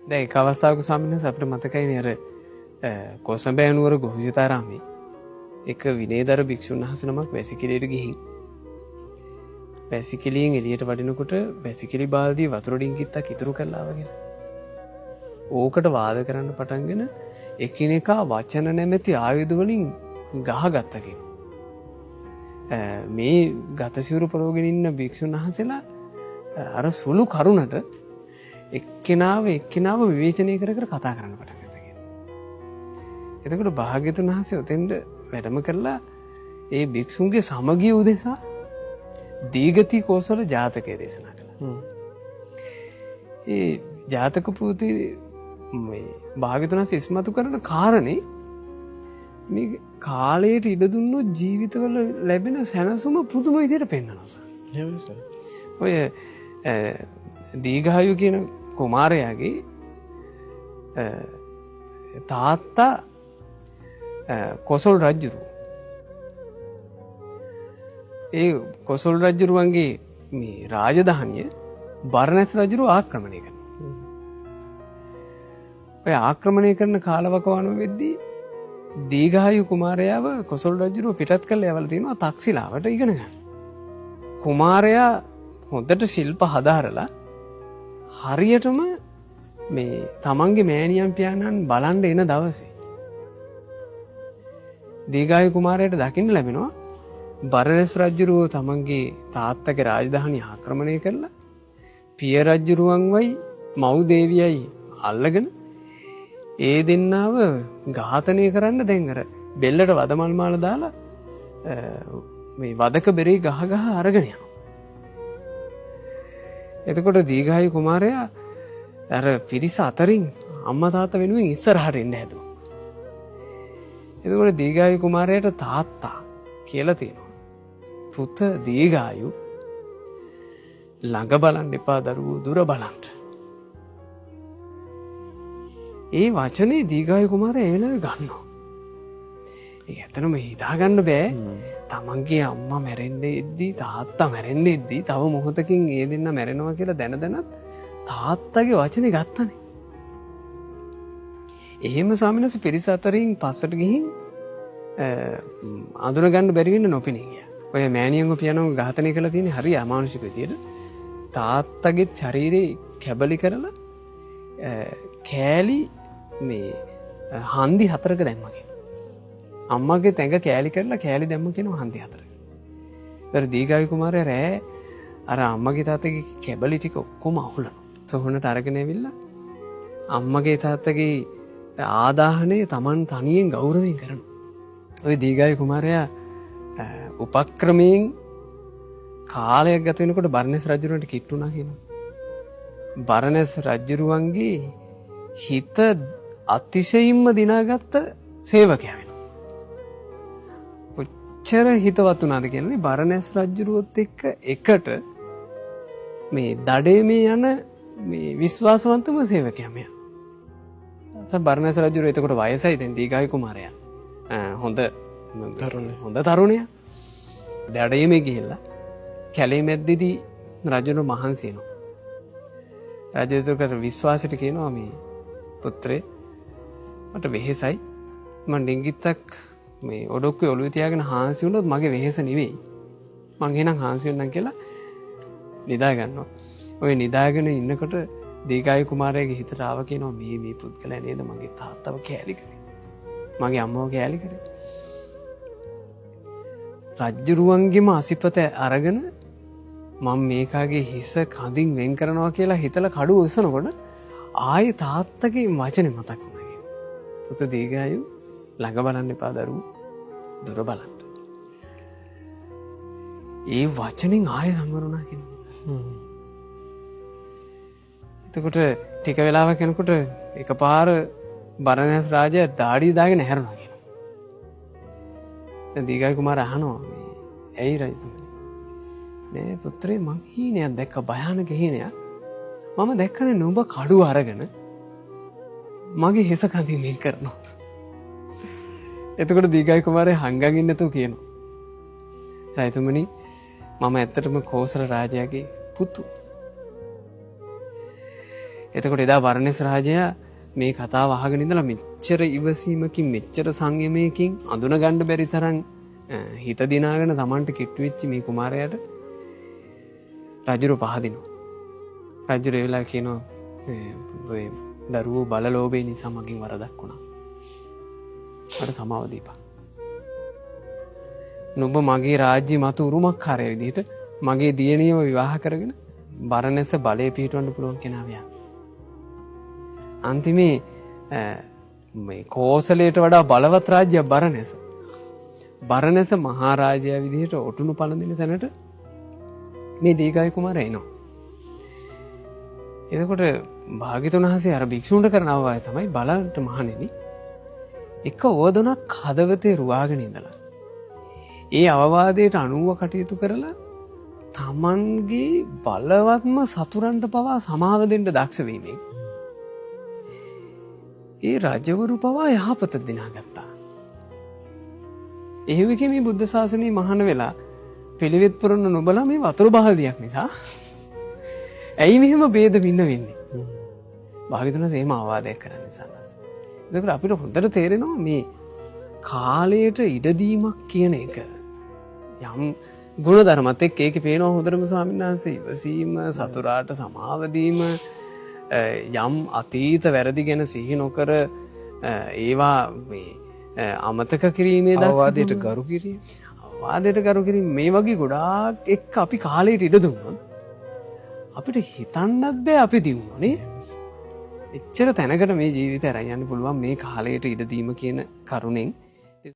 දැන් එක අවස්ථාවක ස්වාමීන් වහන්සේ අපිට මතකයිනේ අර කොසඹෑ නුවර ගොවිජතාරාමේ එක විනේදර භික්ෂුන් වහන්සේ නමක් වැසිකිළියට ගිහින් වැසිකිළියෙන් එළියට වඩිනකොට වැසිකිළි බාල්දිය වතුර ඩිංගිත්තක් ඉතුරු කරලා වගේ. ඕකට වාද කරන්න පටන්ගෙන එකිනෙකා වචන නැමැති ආයුධ වලින් ගහගත්තා කියන. මේ ගතසිවුරු පරවගෙන ඉන්න භික්ෂුන් වහන්සේලා අර සුළු කරුණට එක්කෙනාව විවේචනය කර කර කතා කරන්න පටන් ගත්තා කියන. එතකොට භාග්‍යතුන් වහන්සේ උතෙන්ද වැඩම කරලා ඒ භික්ෂුන්ගේ සමගිය උදෙසා දීගති කෝසල ජාතකය දේශනා කළා. ඒ ජාතක පොතේ මේ භාග්‍යතුන් වහන්සේ ඉස්මතු කරන කාරණේ මේ කාලයට ඉඩ දුන්නොත් ජීවිතවල ලැබෙන සැනසුම පුදුම විදිහට පෙන්වනවා. ඔය දීඝායු කියන කුමාරයාගේ තාත්තා කොසල් රජුරු. ඒ කොසල් රජුරුවන්ගේ මේ රාජධානිය බරණැස් රජුරු ආක්‍රමණය කරනවා. ඔය ආක්‍රමණය කරන කාලවකවානුව වෙද්දී දීඝායු කුමාරයාව කොසල් රජුරුව පිටත් කරලා යවලා තිනවා තක්ෂිලාවට ඉගෙන ගන්න. කුමාරයා හොඳට ශිල්ප හදාරලා හරියටම මේ තමන්ගේ මෑණියන් පියාණන් බලන්න එන දවසේ දීඝායු කුමාරයාට දකින්න ලැබෙනවා බරණැස් රජුරුව තමන්ගේ තාත්තගේ රාජධානිය ආක්‍රමණය කරලා පිය රජුරුවන්වයි මව් දේවියයි අල්ලගෙන ඒ දෙන්නාව ඝාතනය කරන්න දැන් අර බෙල්ලට වදමල් මාල දාලා මේ වදක බෙරේ ගහ අරගෙන යනවා. එතකොට දීඝායු කුමාරයා අර පිරිස අතරින් අම්මා තාත්තා වෙනුවෙන් ඉස්සරහට එන්න හැදුවා. එතකොට දීඝායු කුමාරයාට තාත්තා කියලා තියෙනවා. පුත දීඝායු ළඟ බලන්න එපා දරුවෝ දුර බලන්න. ඒ වචනේ දීඝායු කුමාරයා ඒ වෙලාවේ ගන්නවා. ඒක ඇත්තටම හිතාගන්න බෑ. තමන්ගේ අම්මා මැරෙන්න ඉද්දී තාත්තා මැරෙන්න ඉද්දී තව මොහොතකින් ඒ දෙන්න මැරෙනවා කියලා දැනදැනත් තාත්තගේ වචනේ ගත්තනේ. එහෙම ස්වාමීන් වහන්සේ පිරිස අතරින් පස්සට ගිහින් අඳුනගන්න බැරි වෙන්න නොපෙනී ගියා. ඔය මෑණියන්ව පියාණන්ව ඝාතනය කරලා තියෙන්නේ හරි අමානුෂික විදියට. තාත්තගේ ශරීරේ කැබලි කරලා කෑලි මේ හන්දි 4ක දැම්මා කියන. අම්මගේ තැඟ කෑලි කරලා කෑලි දැම්ම කියනවා හන්දි 4ක. ඊට දීඝායු කුමාරයා රෑ අර අම්මගේ තාත්තගේ කැබලි ටික ඔක්කොම අහුලනවා. සොහොනට අරගෙන ඇවිල්ලා අම්මගේ තාත්තගේ ආදාහනය Taman තනියෙන් ගෞරවයෙන් කරනවා. ওই දීඝායු කුමාරයා උපක්‍රමයෙන් කාලයක් ගත වෙනකොට බරණැස් රජුරන්ට කිට්ටුණා කියනවා. බරණැස් රජුරුවන්ගේ හිත අතිශයින්ම දිනාගත්ත සේවකයා වෙනවා. කොච්චර හිතවත් වුණාද කියන්නේ බරණැස් රජුරුවත් එක්ක එකට මේ දඩේමේ යන මේ විශ්වාසවන්තම සේවකයා මෙයා. බරණැස් රජුර එතකොට වයසයි දැන් දීඝායු කුමාරයා. හොඳ තරුණයා. දඩේමේ ගිහිල්ලා කැලේ මැද්දේදී රජුන මහන්සි වෙනවා. රජතුමාට විශ්වාසයට කියනවා මේ පුත්‍රේ මට වෙහෙසයි මම ඩිංගිත්තක් මේ ඔඩොක්කුවේ ඔළුවේ තියාගෙන හාන්සි වුණොත් මගේ වෙහෙස නෙවෙයි මං එහෙනම් හාන්සි වෙන්නම් කියලා නිදා ගන්නවා. ඔය නිදාගෙන ඉන්නකොට දීඝායු කුමාරයාගේ හිතට ආව කියනවා මේ පුද්ගලයා නේද මගේ තාත්තව කෑලි කරේ මගේ අම්මව කෑලි කරේ. රජ්ජුරුවන්ගේම අසිපත අරගෙන මම මේකාගේ හිස කඳින් වෙන් කරනවා කියලා හිතලා කඩුව උස්සනකොට ආයේ තාත්තගේ වචනේ මතක් වුණා. පුත දීඝායු ළඟ බලන්න එපා දරුවෝ දුර බලන්න. ඒ වචනෙන් ආයේ සම්වරුණා කියනවා. එතකොට ටික වෙලාවක් යනකොට එකපාර බරණැස් රාජයා දාඩිය දාගෙන හැරුණා කියනවා. දැන් දීඝායු කුමාරයා අහනවා ඇයි රජතුමනි නේ පුත්‍රේ මං හීනයක් දැක්ක භයානක හීනයක්. මම දැක්කනේ නුඹ කඩුව අරගෙන මගේ හිස කඳින් වෙන් කරනවා. එතකොට දීඝායු කුමාරයා හංගගෙන නැතුව කියනවා රජතුමනි මම ඇත්තටම කෝසල රාජයාගේ පුතු. එතකොට එදා බරණැස් රාජයා මේ කතාව අහගෙන ඉඳලා මෙච්චර ඉවසීමකින් මෙච්චර සංයමයකින් අඳුන ගන්න බැරි තරම් හිත දිනාගෙන Tamanට කිට්ටු වෙච්ච මේ කුමාරයාට රජුරු පහදිනවා. රජුරු ඒ වෙලාව කියනවා ඔය දරුවෝ බලලෝභය නිසා මගෙන් වරදක් වුණා. මට සමාව දීපන්. නුඹ මගේ රාජ්‍ය මත උරුමකාරය විදිහට මගේ දියණියව විවාහ කරගෙන බරණැස බලය පිහිටවන්න පුළුවන් කෙනා වියා. අන්තිමේ මේ කෝසලයට වඩා බලවත් රාජ්‍යයක් බරණැස. බරණැස මහරජයා විදිහට ඔටුනු පළඳින තැනට මේ දීඝායු කුමාරයා එනවා. එතකොට භාග්‍යතුන් වහන්සේ අර භික්ෂුන්ට කරන අවවාදය තමයි බලන්න මහණෙනි එක ඕදොනක් හදවතේ රුවාගෙන ඉඳලා ඒ අවවාදයට අනුව කටයුතු කරලා තමන්ගේ බලවත්ම සතුරන්ට පවා සමාව දෙන්න දක්ෂ වීමෙන් ඒ රජවරු පවා යහපත දිනාගත්තා. එහෙම මේ බුද්ධ ශාසනයේ මහාන වෙලා පිළිවෙත් පුරන නොබලා මේ වතුර බහල්දියක් නිසා ඇයි මෙහෙම ભેද වින්න වෙන්නේ? භාග්‍යවතුන් වහන්සේ එහෙම අවවාදයක් කරන්න නිසා. එතකොට අපිට හොඳට තේරෙනවා මේ කාලයට ඉඩදීමක් කියන එක යම් ගුණ ධර්මත් එක්ක ඒකේ පේනවා හොඳටම ස්වාමීන් වහන්සේ ඉවසීම සතුරාට සමාව දීම යම් අතීත වැරදි ගැන සිහි නොකර ඒවා මේ අමතක කිරීමේ අවවාදයට ගරු කිරීම අවවාදයට ගරු කිරීම මේ වගේ ගොඩාක් එක්ක අපි කාලයට ඉඩ දුන්නොත් අපිට හිතන්නත් බෑ අපි දිනුනේ එච්චර තැනකට මේ ජීවිතය අරන් යන්න පුළුවන් මේ කාලයට ඉඩ දීම කියන කරුණෙන්